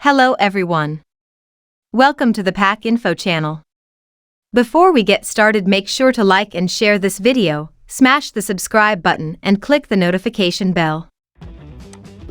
Hello everyone. Welcome to the Pack Info channel. Before we get started, make sure to like and share this video, smash the subscribe button and click the notification bell.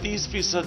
30%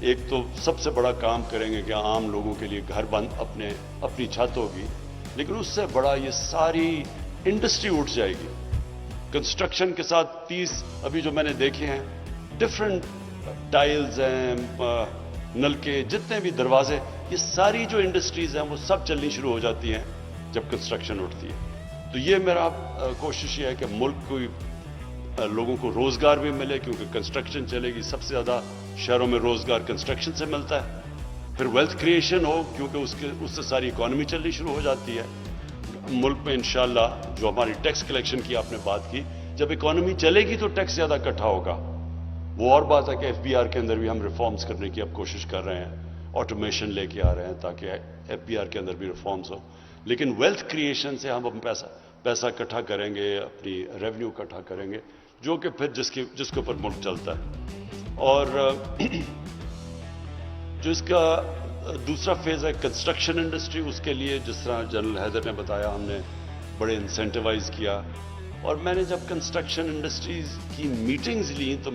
ایک تو سب سے بڑا کام کریں گے کہ عام لوگوں کے لیے گھر بند اپنی چھت ہوگی، لیکن اس سے بڑا یہ ساری انڈسٹری اٹھ جائے گی کنسٹرکشن کے ساتھ. 30 ابھی جو میں نے دیکھے ہیں ڈفرینٹ ٹائلز ہیں، نلکے، جتنے بھی دروازے، یہ ساری جو انڈسٹریز ہیں وہ سب چلنی شروع ہو جاتی ہیں جب کنسٹرکشن اٹھتی ہے. تو یہ میرا کوشش یہ ہے کہ ملک کو لوگوں کو روزگار بھی ملے، کیونکہ کنسٹرکشن چلے گی. سب سے زیادہ شہروں میں روزگار کنسٹرکشن سے ملتا ہے. پھر ویلتھ کریشن ہو، کیونکہ اس سے ساری اکانومی چلنی شروع ہو جاتی ہے. ملک میں انشاءاللہ جو ہماری ٹیکس کلیکشن کی آپ نے بات کی، جب اکانومی چلے گی تو ٹیکس زیادہ اکٹھا ہوگا. وہ اور بات ہے کہ FBR کے اندر بھی ہم ریفارمز کرنے کی اب کوشش کر رہے ہیں، آٹومیشن لے کے آ رہے ہیں تاکہ FBR کے اندر بھی ریفارمز ہو. لیکن ویلتھ کریشن سے ہم پیسہ اکٹھا کریں گے، اپنی ریونیو اکٹھا کریں گے، جو کہ پھر جس کے اوپر ملک چلتا ہے. اور جو اس کا دوسرا فیز ہے کنسٹرکشن انڈسٹری، اس کے لیے جس طرح جنرل حیدر نے بتایا، ہم نے بڑے انسینٹیوائز کیا. اور میں نے جب کنسٹرکشن انڈسٹریز کی میٹنگز لی تو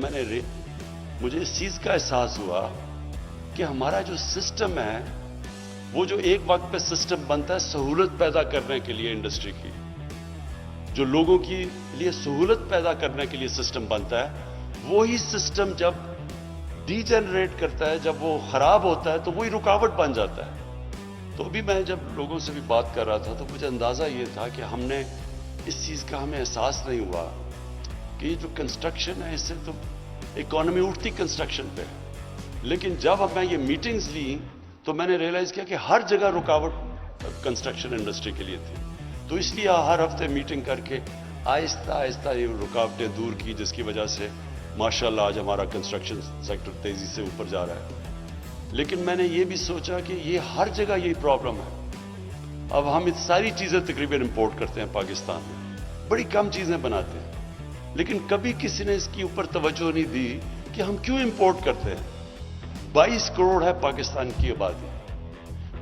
مجھے اس چیز کا احساس ہوا کہ ہمارا جو سسٹم ہے، وہ جو ایک وقت پہ سسٹم بنتا ہے سہولت پیدا کرنے کے لیے انڈسٹری کی، جو لوگوں کے لیے سہولت پیدا کرنے کے لیے سسٹم بنتا ہے، وہی سسٹم جب ڈی جنریٹ کرتا ہے، جب وہ خراب ہوتا ہے تو وہی رکاوٹ بن جاتا ہے. تو ابھی میں جب لوگوں سے بھی بات کر رہا تھا تو مجھے اندازہ یہ تھا کہ ہم نے اس چیز کا ہمیں احساس نہیں ہوا کہ یہ جو کنسٹرکشن ہے، اس سے تو اکانومی اٹھتی کنسٹرکشن پہ. لیکن جب اب میں یہ میٹنگز لی تو میں نے ریئلائز کیا کہ ہر جگہ رکاوٹ کنسٹرکشن انڈسٹری کے لیے تھی. تو اس لیے ہر ہفتے میٹنگ کر کے آہستہ آہستہ یہ رکاوٹیں دور کی، جس کی وجہ سے ماشاءاللہ آج ہمارا کنسٹرکشن سیکٹر تیزی سے اوپر جا رہا ہے. لیکن میں نے یہ بھی سوچا کہ یہ ہر جگہ یہی پرابلم ہے. اب ہم ساری چیزیں تقریباً امپورٹ کرتے ہیں پاکستان میں، بڑی کم چیزیں بناتے ہیں، لیکن کبھی کسی نے اس کے اوپر توجہ نہیں دی کہ ہم کیوں امپورٹ کرتے ہیں. 22 کروڑ ہے پاکستان کی آبادی.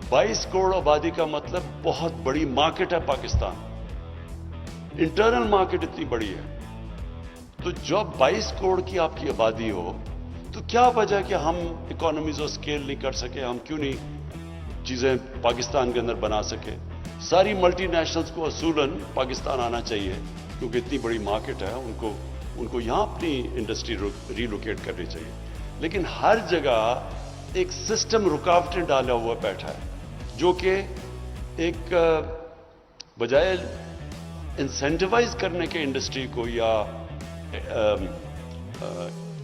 22 کروڑ آبادی کا مطلب بہت بڑی مارکیٹ ہے پاکستان، انٹرنل مارکیٹ اتنی بڑی ہے. تو جب 22 کروڑ کی آپ کی آبادی ہو تو کیا وجہ کہ ہم اکانومیز آف اسکیل نہیں کر سکے؟ ہم کیوں نہیں چیزیں پاکستان کے اندر بنا سکے؟ ساری ملٹی نیشنلز کو اصولاً پاکستان آنا چاہیے، کیونکہ اتنی بڑی مارکیٹ ہے، ان کو یہاں اپنی انڈسٹری ریلوکیٹ کرنی چاہیے. لیکن ہر جگہ ایک سسٹم رکاوٹیں ڈالا ہوا بیٹھا ہے، جو کہ ایک بجائے انسینٹیوائز کرنے کے انڈسٹری کو یا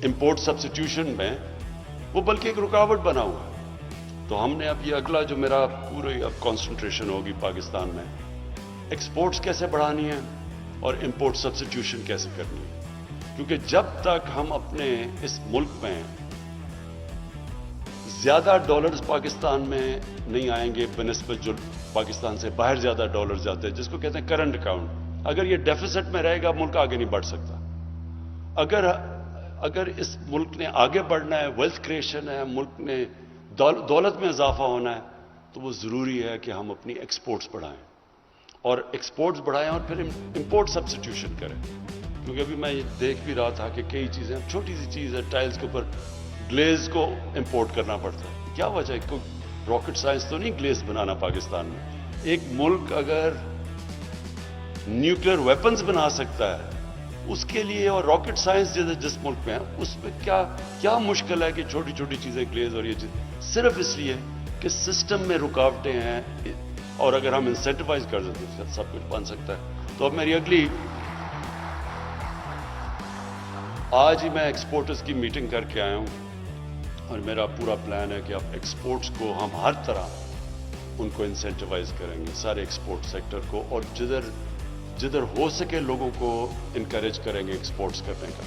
امپورٹ سبسٹیوشن میں، وہ بلکہ ایک رکاوٹ بنا ہوا ہے. تو ہم نے اب یہ اگلا جو میرا پوری اب کانسنٹریشن ہوگی پاکستان میں، ایکسپورٹس کیسے بڑھانی ہے اور امپورٹ سبسٹیوشن کیسے کرنی ہے. کیونکہ جب تک ہم اپنے اس ملک میں زیادہ ڈالرز پاکستان میں نہیں آئیں گے بنسبت جو پاکستان سے باہر زیادہ ڈالرز جاتے ہیں، جس کو کہتے ہیں کرنٹ اکاؤنٹ، اگر یہ ڈیفیسٹ میں رہے گا ملک آگے نہیں بڑھ سکتا. اگر اس ملک نے آگے بڑھنا ہے، ویلتھ کریشن ہے، ملک نے دولت میں اضافہ ہونا ہے، تو وہ ضروری ہے کہ ہم اپنی ایکسپورٹس بڑھائیں، اور ایکسپورٹس بڑھائیں اور پھر امپورٹ سبسٹیوشن کریں. کیونکہ ابھی میں دیکھ بھی رہا تھا کہ کئی چیزیں، چھوٹی سی چیز ہے، ٹائلز کے اوپر گلیز کو امپورٹ کرنا پڑتا ہے. کیا وجہ ہے؟ کوئی راکٹ سائنس تو نہیں گلیز بنانا پاکستان میں. ایک ملک اگر نیوکلیر ویپنز بنا سکتا ہے اس کے لیے، اور راکٹ سائنس جس ملک میں ہے اس میں کیا مشکل ہے کہ چھوٹی چھوٹی چیزیں گلیز اور یہ چیز، صرف اس لیے کہ سسٹم میں رکاوٹیں ہیں، اور اگر ہم انسینٹیوائز کر دیتے تو سب کچھ بن سکتا ہے. تو اب میری اگلی، آج ہی میں ایکسپورٹرز کی میٹنگ کر کے آیا ہوں، اور میرا پورا پلان ہے کہ اب ایکسپورٹس کو ہم ہر طرح ان کو انسینٹیوائز کریں گے، سارے ایکسپورٹ سیکٹر کو، اور جدھر ہو سکے لوگوں کو انکریج کریں گے ایکسپورٹس کرنے کا،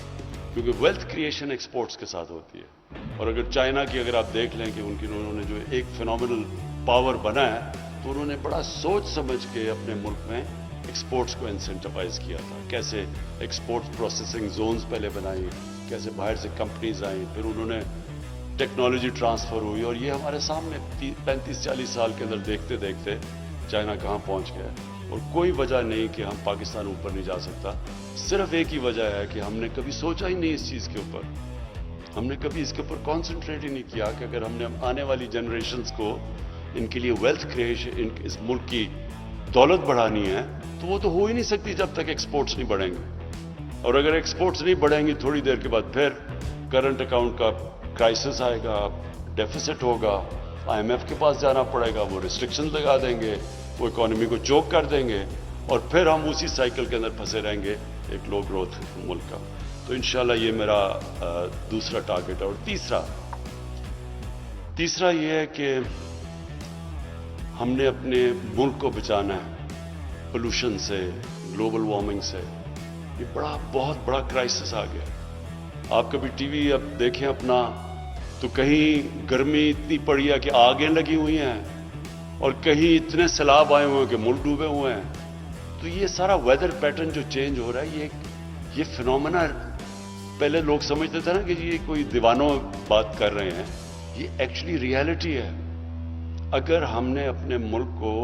کیونکہ ویلتھ کریشن ایکسپورٹس کے ساتھ ہوتی ہے. اور اگر چائنا کی اگر آپ دیکھ لیں کہ انہوں نے جو ایک فینومینل پاور بنا ہے، تو انہوں نے بڑا سوچ سمجھ کے اپنے ملک میں ایکسپورٹس کو انسینٹیوائز کیا تھا. کیسے ایکسپورٹ پروسیسنگ زونز پہلے بنائی، کیسے باہر سے کمپنیز آئیں، پھر انہوں نے ٹیکنالوجی ٹرانسفر ہوئی، اور یہ ہمارے سامنے 35-40 سال کے اندر دیکھتے دیکھتے چائنا کہاں پہنچ گیا ہے. اور کوئی وجہ نہیں کہ ہم پاکستان اوپر نہیں جا سکتا، صرف ایک ہی وجہ ہے کہ ہم نے کبھی سوچا ہی نہیں اس چیز کے اوپر. ہم نے کبھی اس کے اوپر کانسنٹریٹ ہی نہیں کیا کہ اگر ہم نے آنے والی جنریشنز کو ان کے لیے ویلتھ کریشن، اس ملک کی دولت بڑھانی ہے تو وہ تو ہو ہی نہیں سکتی جب تک ایکسپورٹس نہیں بڑھیں گے. اور اگر ایکسپورٹس نہیں بڑھیں گی تھوڑی دیر کے بعد پھر کرنٹ اکاؤنٹ کا کرائسس آئے گا، ڈیفیسٹ ہوگا، آئی ایم ایف کے پاس جانا پڑے گا، وہ ریسٹرکشن لگا دیں گے، وہ اکانومی کو چوک کر دیں گے اور پھر ہم اسی سائیکل کے اندر پھنسے رہیں گے ایک لو گروتھ ملک کا. تو انشاءاللہ یہ میرا دوسرا ٹارگٹ ہے. اور تیسرا یہ ہے کہ ہم نے اپنے ملک کو بچانا ہے پولوشن سے، گلوبل وارمنگ سے. یہ بہت بڑا کرائسس آ گیا. آپ کبھی ٹی وی اب دیکھیں اپنا تو کہیں گرمی اتنی پڑی ہے کہ آگیں لگی ہوئی ہیں اور کہیں اتنے سیلاب آئے ہوئے ہیں کہ ملک ڈوبے ہوئے ہیں. تو یہ سارا ویدر پیٹرن جو چینج ہو رہا ہے یہ فینومینا، پہلے لوگ سمجھتے تھے نا کہ یہ کوئی دیوانوں بات کر رہے ہیں، یہ ایکچولی ریالٹی ہے. اگر ہم نے اپنے ملک کو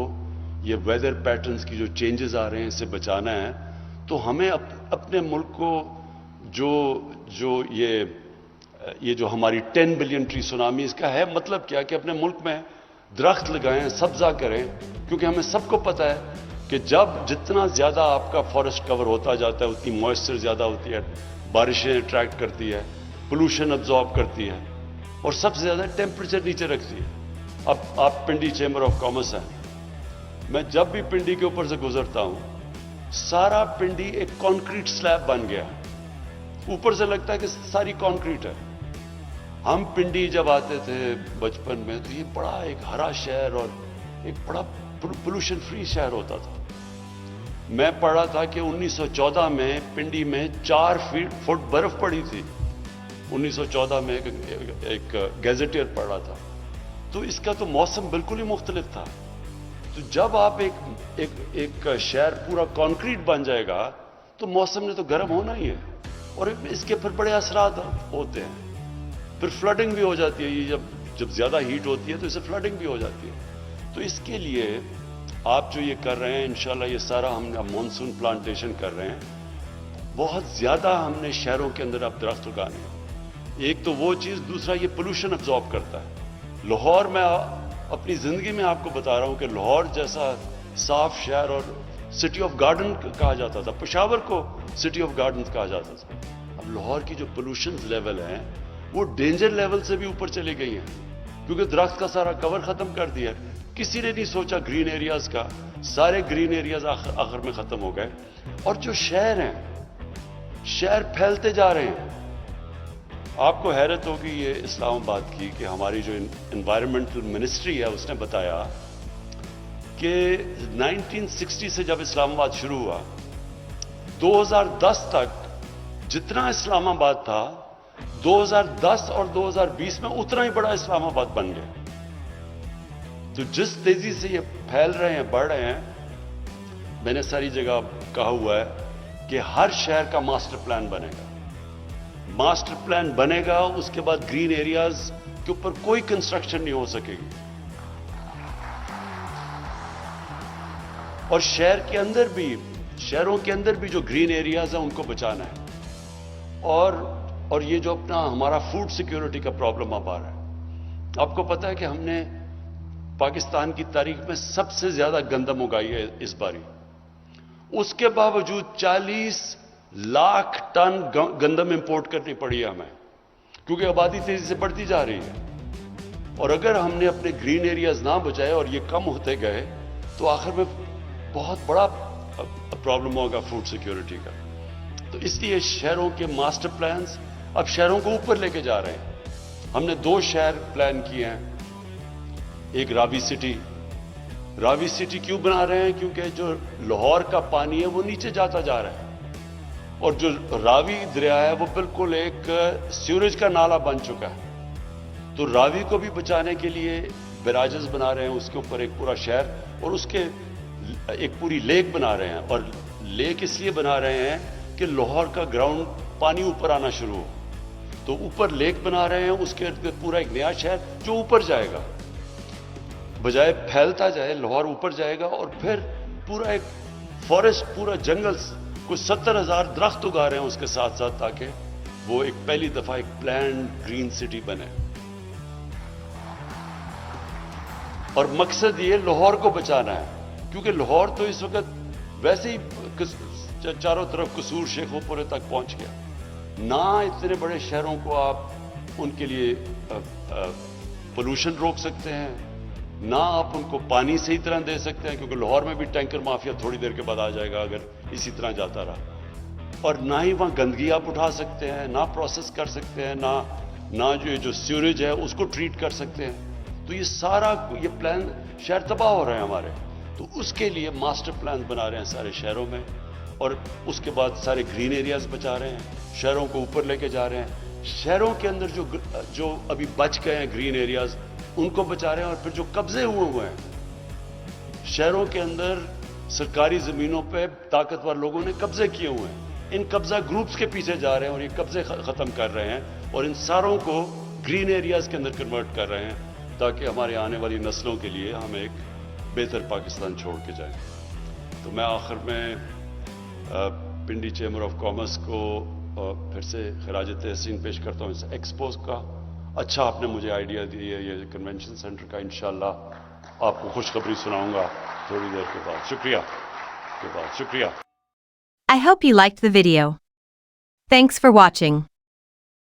یہ ویدر پیٹرنز کی جو چینجز آ رہے ہیں اس سے بچانا ہے تو ہمیں اپنے ملک کو جو یہ جو ہماری 10 بلین ٹری سونامی، اس کا ہے مطلب کیا کہ اپنے ملک میں درخت لگائیں، سبزہ کریں. کیونکہ ہمیں سب کو پتہ ہے کہ جتنا زیادہ آپ کا فارسٹ کور ہوتا جاتا ہے اتنی موئسچر زیادہ ہوتی ہے، بارشیں اٹریکٹ کرتی ہے، پولوشن ابزارب کرتی ہے اور سب سے زیادہ ٹیمپریچر نیچے رکھتی ہے. اب آپ پنڈی چیمبر آف کامرس ہیں، میں جب بھی پنڈی کے اوپر سے گزرتا ہوں سارا پنڈی ایک کانکریٹ سلیب بن گیا، اوپر سے لگتا ہے کہ ساری کانکریٹ ہے. ہم پنڈی جب آتے تھے بچپن میں تو یہ بڑا ایک ہرا شہر اور ایک بڑا پولوشن فری شہر ہوتا تھا. میں پڑھا تھا کہ 1914 میں پنڈی میں 4 فٹ برف پڑی تھی. 1914 میں ایک گیزیٹئر پڑھا تھا. تو اس کا تو موسم بالکل ہی مختلف تھا. تو جب آپ ایک شہر پورا کانکریٹ بن جائے گا تو موسم نے تو گرم ہونا ہی ہے اور اس کے پھر بڑے اثرات ہوتے ہیں. پھر فلڈنگ بھی ہو جاتی ہے. یہ جب زیادہ ہیٹ ہوتی ہے تو اسے فلڈنگ بھی ہو جاتی ہے. تو اس کے لیے آپ جو یہ کر رہے ہیں انشاءاللہ یہ سارا ہم مانسون پلانٹیشن کر رہے ہیں. بہت زیادہ ہم نے شہروں کے اندر اب درخت اگانے ہیں. ایک تو وہ چیز، دوسرا یہ پولوشن ابزارب کرتا ہے. لاہور میں اپنی زندگی میں آپ کو بتا رہا ہوں کہ لاہور جیسا صاف شہر اور سٹی آف گارڈن کہا جاتا تھا، پشاور کو سٹی آف گارڈنز کہا جاتا تھا. اب لاہور کی جو پولوشن لیول ہیں وہ ڈینجر لیول سے بھی اوپر چلی گئی ہیں کیونکہ درخت کا سارا کور ختم کر دیا. کسی نے نہیں سوچا گرین ایریاز کا، سارے گرین ایریاز آخر میں ختم ہو گئے. اور جو شہر ہیں، شہر پھیلتے جا رہے ہیں. آپ کو حیرت ہوگی یہ اسلام آباد کی کہ ہماری جو انوائرمنٹل منسٹری ہے اس نے بتایا کہ 1960 سے جب اسلام آباد شروع ہوا 2010 تک جتنا اسلام آباد تھا 2010 اور 2020 میں اتنا ہی بڑا اسلام آباد بن گیا. تو جس تیزی سے یہ پھیل رہے ہیں، بڑھ رہے ہیں، میں نے ساری جگہ کہا ہوا ہے کہ ہر شہر کا ماسٹر پلان بنے گا. ماسٹر پلان بنے گا، اس کے بعد گرین ایریاز کے اوپر کوئی کنسٹرکشن نہیں ہو سکے گی. اور شہروں کے اندر بھی جو گرین ایریاز ہیں ان کو بچانا ہے. اور یہ جو اپنا ہمارا فوڈ سیکیورٹی کا پرابلم اب آ رہا ہے، آپ کو پتا ہے کہ ہم نے پاکستان کی تاریخ میں سب سے زیادہ گندم اگائی ہے اس باری. اس کے باوجود 40 لاکھ ٹن گندم امپورٹ کرنی پڑی ہے ہمیں کیونکہ آبادی تیزی سے بڑھتی جا رہی ہے. اور اگر ہم نے اپنے گرین ایریاز نہ بچائے اور یہ کم ہوتے گئے تو آخر میں بہت بڑا پرابلم ہوگا فوڈ سیکیورٹی کا. تو اس لیے شہروں کے ماسٹر پلانز اب شہروں کو اوپر لے کے جا رہے ہیں. ہم نے 2 شہر پلان کیے ہیں. ایک راوی سٹی کیوں بنا رہے ہیں؟ کیونکہ جو لاہور کا پانی ہے وہ نیچے جاتا جا رہا ہے اور جو راوی دریا ہے وہ بالکل ایک سیوریج کا نالا بن چکا ہے. تو راوی کو بھی بچانے کے لیے بیراجز بنا رہے ہیں، اس کے اوپر ایک پورا شہر اور اس کے ایک پوری لیک بنا رہے ہیں. اور لیک اس لیے بنا رہے ہیں کہ لاہور کا گراؤنڈ پانی اوپر آنا شروع ہو. تو اوپر لیک بنا رہے ہیں، اس کے ارد گرد پورا ایک نیا شہر جو اوپر جائے گا، بجائے پھیلتا جائے لاہور اوپر جائے گا. اور پھر پورا ایک فارسٹ، پورا جنگل، کچھ 70,000 درخت اگا رہے ہیں اس کے ساتھ ساتھ تاکہ وہ ایک پہلی دفعہ ایک پلانڈ گرین سٹی بنے. اور مقصد یہ لاہور کو بچانا ہے, کیونکہ لاہور تو اس وقت ویسے ہی چاروں طرف قصور شیخوں پورے تک پہنچ گیا. نہ اتنے بڑے شہروں کو آپ ان کے لیے پولوشن روک سکتے ہیں, نہ آپ ان کو پانی صحیح طرح دے سکتے ہیں, کیونکہ لاہور میں بھی ٹینکر مافیا تھوڑی دیر کے بعد آ جائے گا اگر اسی طرح جاتا رہا. اور نہ ہی وہاں گندگی آپ اٹھا سکتے ہیں, نہ پروسیس کر سکتے ہیں, نہ جو سیوریج ہے اس کو ٹریٹ کر سکتے ہیں. تو یہ سارا یہ پلان شہر تباہ ہو رہے ہیں ہمارے. تو اس کے لیے ماسٹر پلان بنا رہے ہیں سارے شہروں میں, اور اس کے بعد سارے گرین ایریاز بچا رہے ہیں, شہروں کو اوپر لے کے جا رہے ہیں. شہروں کے اندر جو ابھی بچ گئے ہیں گرین ایریاز ان کو بچا رہے ہیں, اور پھر جو قبضے ہوئے ہیں شہروں کے اندر سرکاری زمینوں پہ طاقتور لوگوں نے قبضے کیے ہوئے ہیں, ان قبضہ گروپس کے پیچھے جا رہے ہیں اور یہ قبضے ختم کر رہے ہیں, اور ان ساروں کو گرین ایریاز کے اندر کنورٹ کر رہے ہیں تاکہ ہمارے آنے والی نسلوں کے لیے ہم ایک بہتر پاکستان چھوڑ کے جائیں. تو میں آخر میں پنڈی چیمبر آف کامرس کو پھر سے خراج تحسین پیش کرتا ہوں اس ایکسپوز کا. اچھا آپ نے مجھے آئیڈیا دی ہے یہ کنونشن سینٹر کا. انشاءاللہ آپ کو خوشخبری سناؤں گا تھوڑی دیر کے بعد. شکریہ. I hope you liked the video. Thanks for watching.